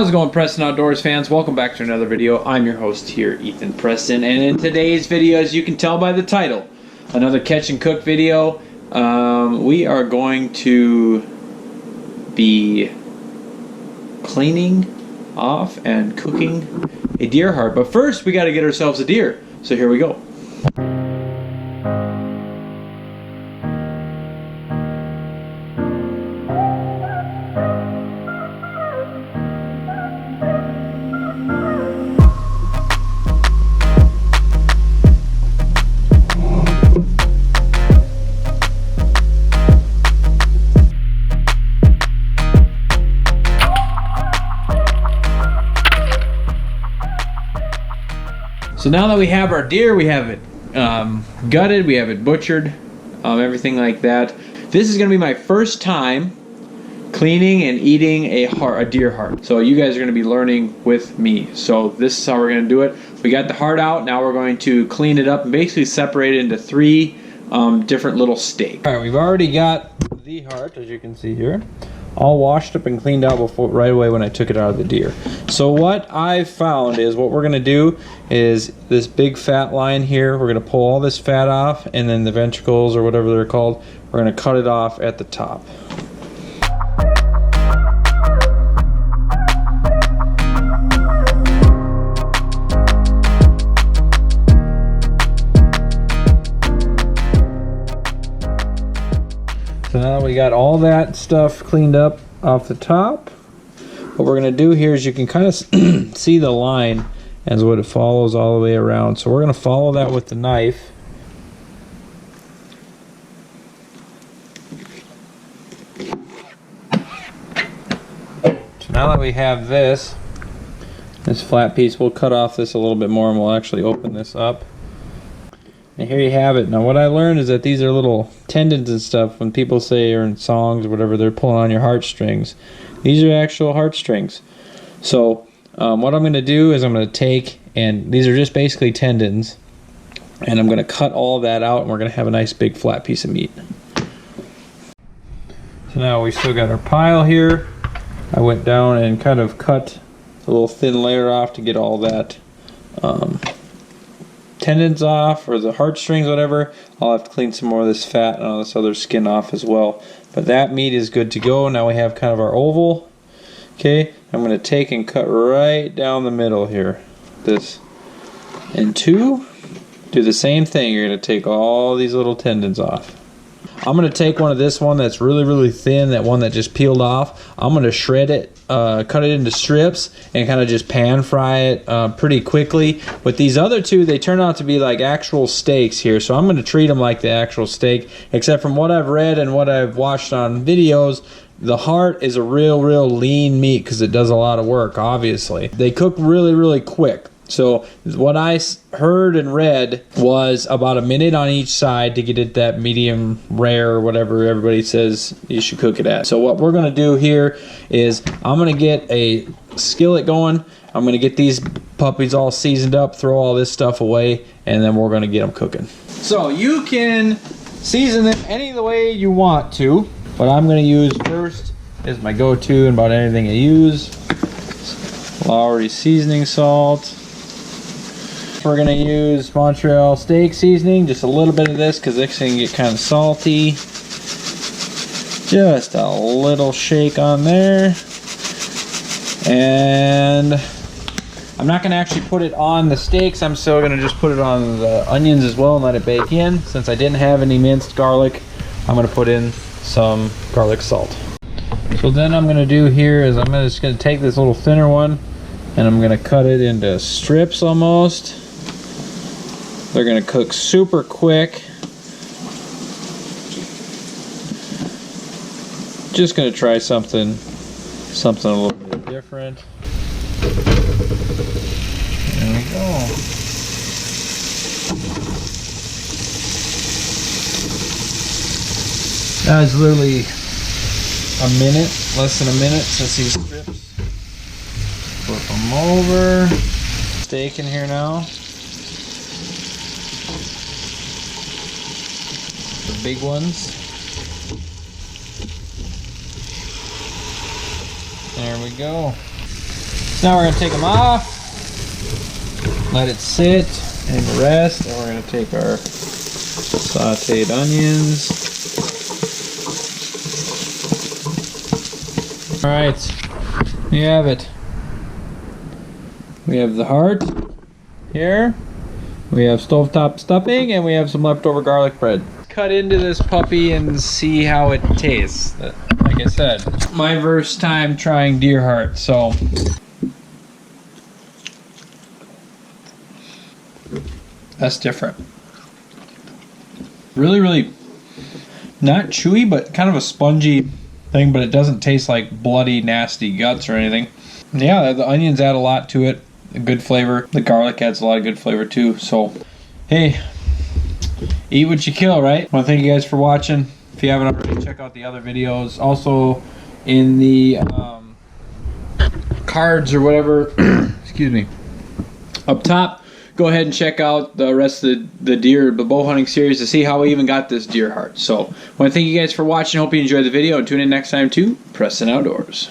How's it going, Preston Outdoors fans? Welcome back to another video. I'm your host here, Ethan Preston, and in today's video, as you can tell by the title, another catch and cook video. We are going to be cleaning off and cooking a deer heart, but first we got to get ourselves a deer. So here we go. So now that we have our deer, we have it gutted, we have it butchered, everything like that. This is going to be my first time cleaning and eating a deer heart. So you guys are going to be learning with me. So this is how we're going to do it. We got the heart out. Now we're going to clean it up and basically separate it into three different little steaks. All right, we've already got the heart, as you can see here, all washed up and cleaned out right away when I took it out of the deer. So what I've found is what we're going to do is this big fat line here, we're going to pull all this fat off, and then the ventricles or whatever they're called, we're going to cut it off at the top. So now that we got all that stuff cleaned up off the top, what we're going to do here is you can kind of see the line as what it follows all the way around. So we're going to follow that with the knife. So now that we have this flat piece, we'll cut off this a little bit more and we'll actually open this up. And here you have it. Now what I learned is that these are little tendons and stuff. When people say, or in songs or whatever, they're pulling on your heartstrings. These are actual heartstrings. So what I'm going to do is I'm going to take, and these are just basically tendons, and I'm going to cut all that out, and we're going to have a nice big flat piece of meat. So now we still got our pile here. I went down and kind of cut a little thin layer off to get all that tendons off, or the heartstrings, whatever. I'll have to clean some more of this fat and all this other skin off as well. But that meat is good to go. Now we have kind of our oval. Okay, I'm going to take and cut right down the middle here. This in two. Do the same thing. You're going to take all these little tendons off. I'm going to take one of this one that's really thin, that one that just peeled off. I'm going to shred it, cut it into strips, and kind of just pan fry it pretty quickly. With these other two, they turn out to be like actual steaks here, so I'm going to treat them like the actual steak, except from what I've read and what I've watched on videos, the heart is a real lean meat because it does a lot of work, obviously. They cook really quick. So what I heard and read was about a minute on each side to get it that medium rare or whatever everybody says you should cook it at. So what we're going to do here is I'm going to get a skillet going. I'm going to get these puppies all seasoned up, throw all this stuff away, and then we're going to get them cooking. So you can season them any the way you want to. What I'm going to use first is my go-to and about anything I use. Lowry seasoning salt. We're going to use Montreal steak seasoning, just a little bit of this because this can get kind of salty. Just a little shake on there. And I'm not going to actually put it on the steaks. I'm still going to just put it on the onions as well and let it bake in. Since I didn't have any minced garlic, I'm going to put in some garlic salt. So then I'm going to do here is I'm just going to take this little thinner one and I'm going to cut it into strips almost. They're going to cook super quick. Just going to try something a little bit different. There we go. That was literally a minute, less than a minute since these strips. Flip them over. Steak in here now. The big ones. There we go. Now we're going to take them off, let it sit and rest, and we're going to take our sauteed onions. Alright, you have it. We have the heart here, we have stovetop stuffing, and we have some leftover garlic bread. Cut into this puppy and see how it tastes. Like I said, my first time trying deer heart, so that's different. Really not chewy, but kind of a spongy thing, but it doesn't taste like bloody, nasty guts or anything. Yeah, the onions add a lot to it, a good flavor. The garlic adds a lot of good flavor too. So, hey, eat what you kill, right? I want to thank you guys for watching. If you haven't already, check out the other videos. Also, in the cards or whatever, excuse me, up top, go ahead and check out the rest of the bow hunting series to see how we even got this deer heart. So, I want to thank you guys for watching. Hope you enjoyed the video, and tune in next time to Preston Outdoors.